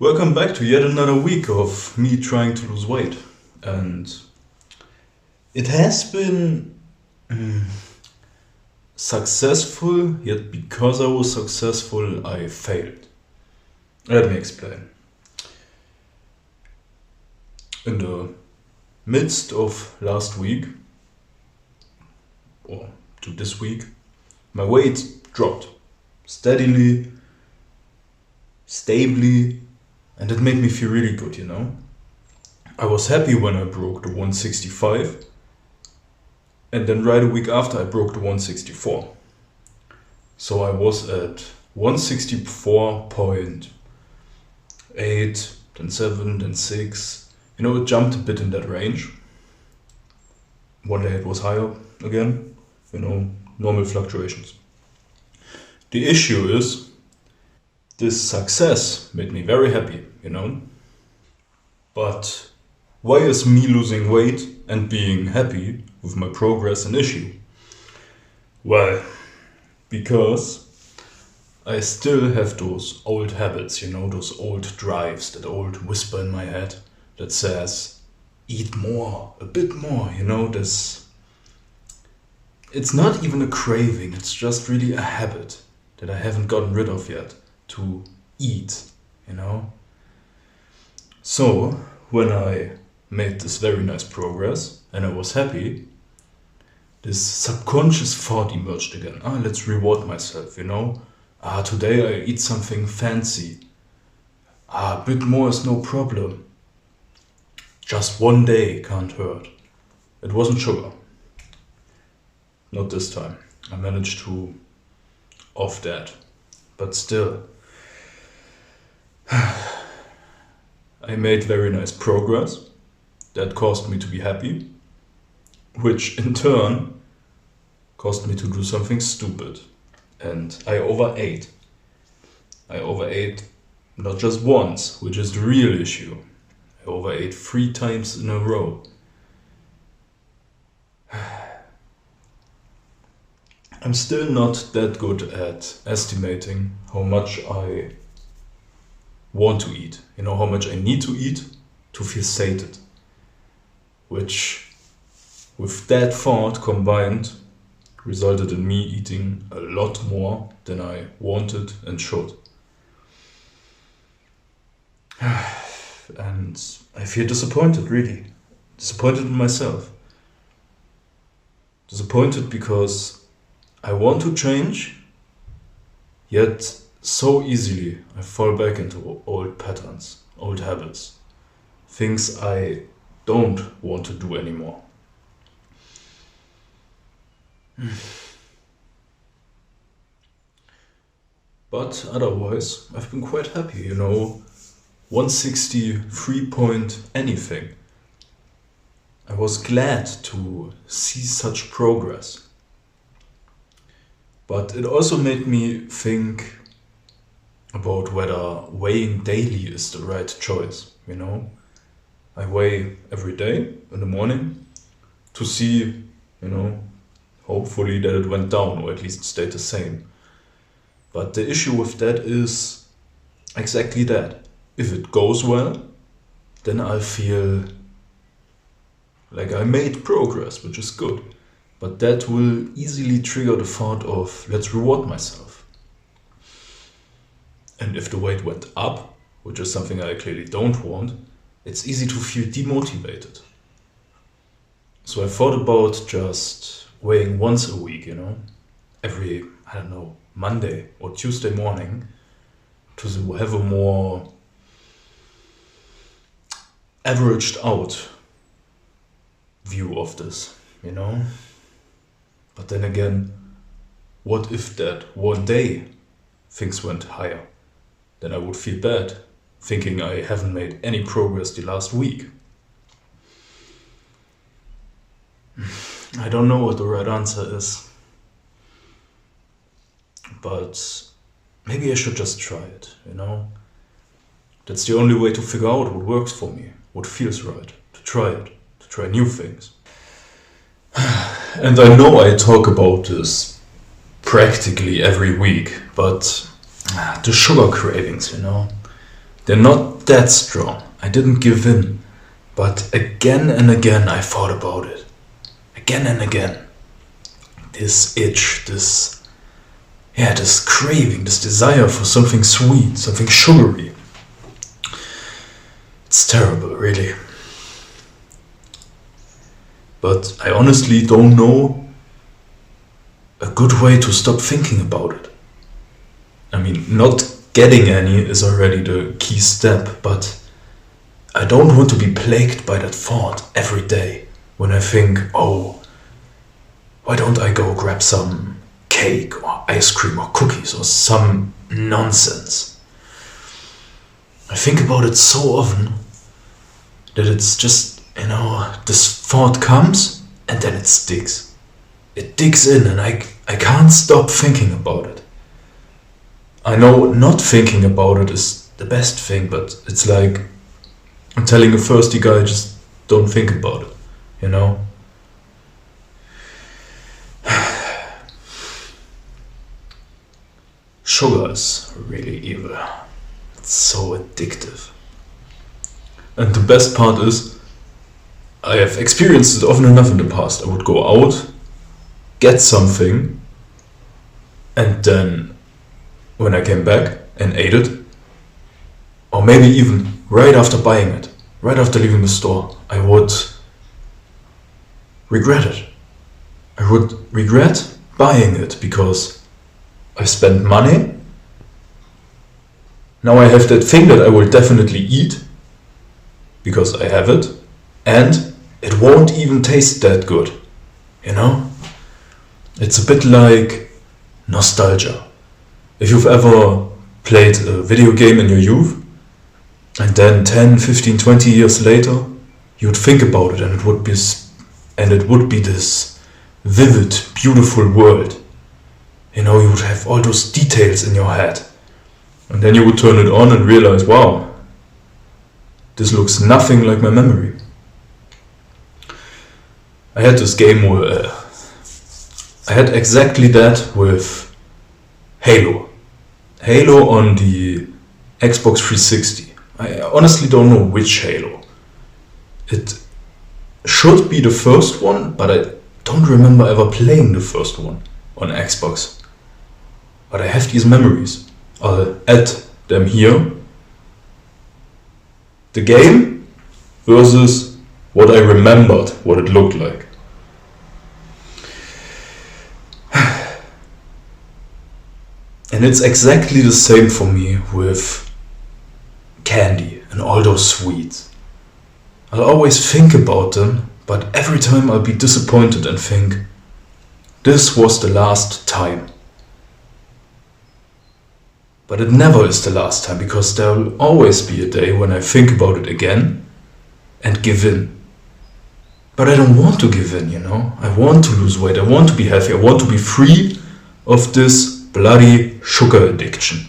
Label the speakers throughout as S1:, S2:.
S1: Welcome back to yet another week of me trying to lose weight. And it has been successful, yet because I was successful, I failed. Let me explain. In the midst of last week, or to this week, my weight dropped steadily, stably, and it made me feel really good, I was happy when I broke the 165, and then right a week after I broke the 164. So I was at 164.8, then 7, then 6. It jumped a bit in that range. One day it was higher again, normal fluctuations. The issue is, this success made me very happy, But why is me losing weight and being happy with my progress an issue? Well, because I still have those old habits, those old drives, that old whisper in my head that says, eat more, a bit more, this. It's not even a craving, it's just really a habit that I haven't gotten rid of yet, to eat, So, when I made this very nice progress and I was happy, this subconscious thought emerged again. Let's reward myself, today I eat something fancy. A bit more is no problem. Just one day can't hurt. It wasn't sugar. Not this time. I managed to off that. But still, I made very nice progress. That caused me to be happy, which in turn caused me to do something stupid. And I overate. I overate not just once, which is the real issue. I overate 3 times in a row. I'm still not that good at estimating how much I want to eat, how much I need to eat to feel sated. Which, with that thought combined, resulted in me eating a lot more than I wanted and should. And I feel disappointed, really. Disappointed in myself. Disappointed because I want to change, yet so easily I fall back into old patterns, old habits, things I don't want to do anymore. But otherwise, I've been quite happy, 163 point anything. I was glad to see such progress. But it also made me think about whether weighing daily is the right choice, I weigh every day in the morning to see, hopefully that it went down or at least stayed the same. But the issue with that is exactly that. If it goes well, then I feel like I made progress, which is good. But that will easily trigger the thought of, let's reward myself. And if the weight went up, which is something I clearly don't want, it's easy to feel demotivated. So I thought about just weighing once a week, every, Monday or Tuesday morning, to have a more averaged out view of this, But then again, what if that one day things went higher? Then I would feel bad, thinking I haven't made any progress the last week. I don't know what the right answer is. But maybe I should just try it, That's the only way to figure out what works for me, what feels right, to try new things. And I know I talk about this practically every week, but the sugar cravings, They're not that strong. I didn't give in. But again and again I thought about it. Again and again. This itch, this craving, this desire for something sweet, something sugary. It's terrible, really. But I honestly don't know a good way to stop thinking about it. I mean, not getting any is already the key step, but I don't want to be plagued by that thought every day when I think, oh, why don't I go grab some cake or ice cream or cookies or some nonsense? I think about it so often that it's just, this thought comes and then it sticks. It digs in and I can't stop thinking about it. I know not thinking about it is the best thing, but it's like I'm telling a thirsty guy, just don't think about it, Sugar is really evil. It's so addictive. And the best part is, I have experienced it often enough in the past. I would go out, get something, and then when I came back and ate it, or maybe even right after buying it, right after leaving the store, I would regret it. I would regret buying it because I spent money. Now I have that thing that I will definitely eat because I have it, and it won't even taste that good, It's a bit like nostalgia. If you've ever played a video game in your youth, and then 10, 15, 20 years later, you'd think about it and it would be this vivid, beautiful world. You would have all those details in your head. And then you would turn it on and realize, wow, this looks nothing like my memory. I had this game where I had exactly that with Halo. Halo on the Xbox 360. I honestly don't know which Halo. It should be the first one, but I don't remember ever playing the first one on Xbox. But I have these memories. I'll add them here. The game versus what I remembered, what it looked like. And it's exactly the same for me with candy and all those sweets. I'll always think about them, but every time I'll be disappointed and think, this was the last time. But it never is the last time, because there will always be a day when I think about it again and give in. But I don't want to give in, I want to lose weight, I want to be healthy, I want to be free of this bloody sugar addiction.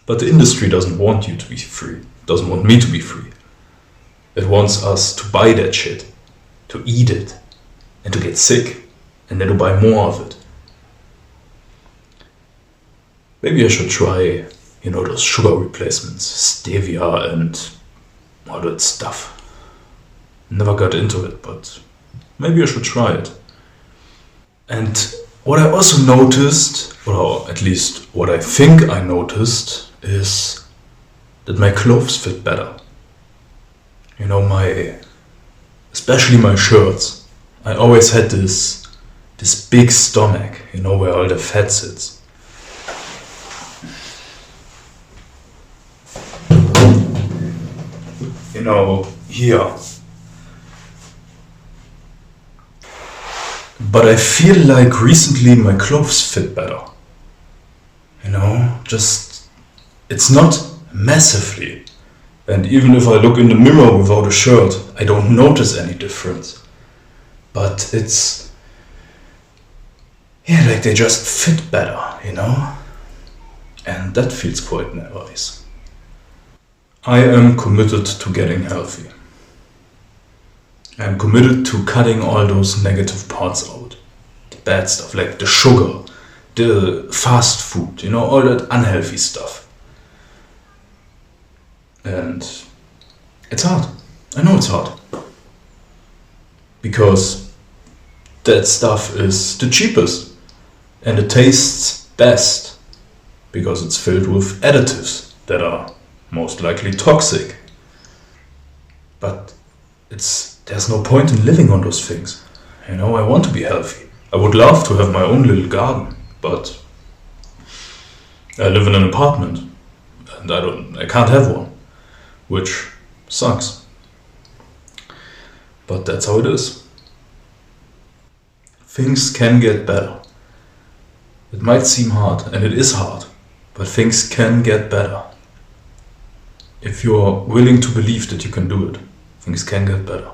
S1: But the industry doesn't want you to be free, doesn't want me to be free. It wants us to buy that shit, to eat it, and to get sick, and then to buy more of it. Maybe I should try, those sugar replacements, stevia and all that stuff. Never got into it, but maybe I should try it. And what I also noticed, or at least what I think I noticed, is that my clothes fit better. Especially my shirts. I always had this big stomach, where all the fat sits. Here. But I feel like recently my clothes fit better. It's not massively. And even if I look in the mirror without a shirt, I don't notice any difference. But it's, like they just fit better, And that feels quite nice. I am committed to getting healthy. I'm committed to cutting all those negative parts out. The bad stuff, like the sugar, the fast food, all that unhealthy stuff. And it's hard. I know it's hard. Because that stuff is the cheapest. And it tastes best. Because it's filled with additives that are most likely toxic. But there's no point in living on those things. I want to be healthy. I would love to have my own little garden, but I live in an apartment and I can't have one, which sucks. But that's how it is. Things can get better. It might seem hard, and it is hard, but things can get better. If you're willing to believe that you can do it, things can get better.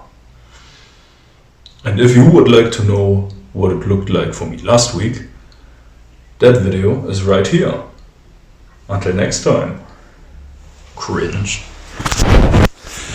S1: And if you would like to know what it looked like for me last week, that video is right here. Until next time. Cringe.